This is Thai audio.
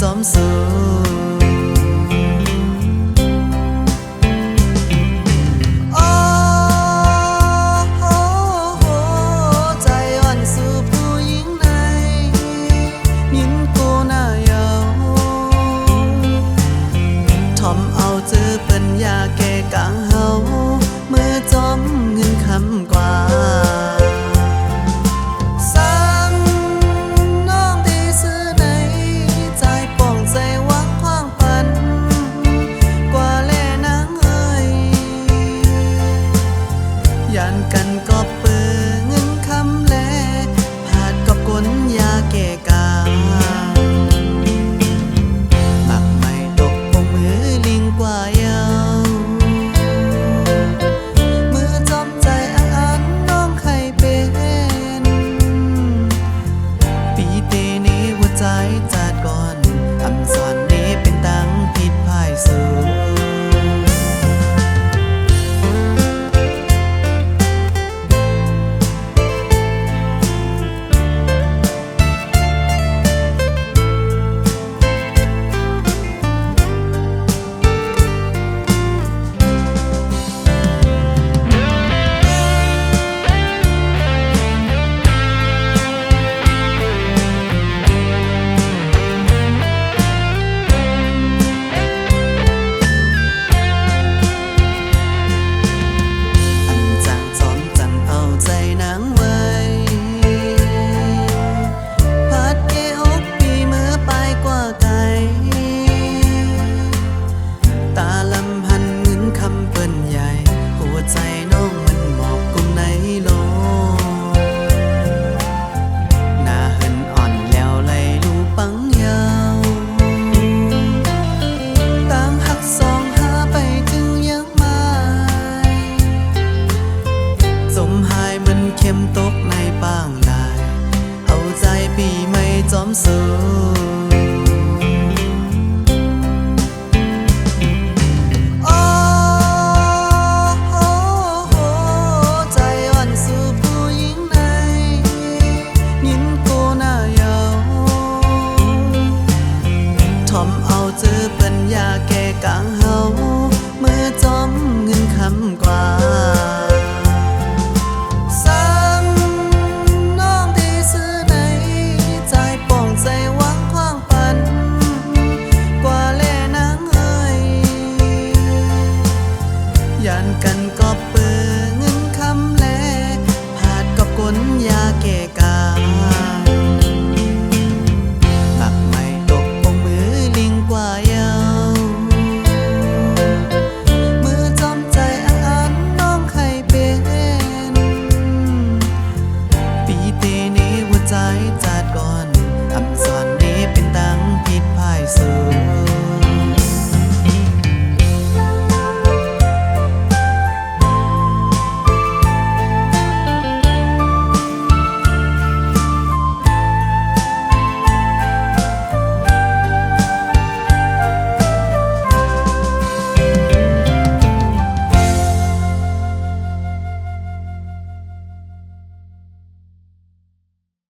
จอมสู้เจอเปิ้นยาแก่กลางเฮาเมื่อจอมเงินคำกว่าสั่งน้องดีซื้อใดใจป่องใจวักคว้างปันกว่าแลนางเอ้ยยันกันก็เปื้อเงินคำแลผาดกับก้นยาแก่กาจัดก่อนอำสอนนี้เป็นตังผิดภายสูใจน้องมันหมอกกุมในโลหน้าเหินอ่อนแล้วไหลลูปังยาวต่างหักสองหาไปถึงยังไม่สมหายมันเข้มตกในปางลายเอาใจปีไม่จอมสู้เจอเปิ้นยาแก่กลางเฮาเมื่อจอมเงินคำกว่า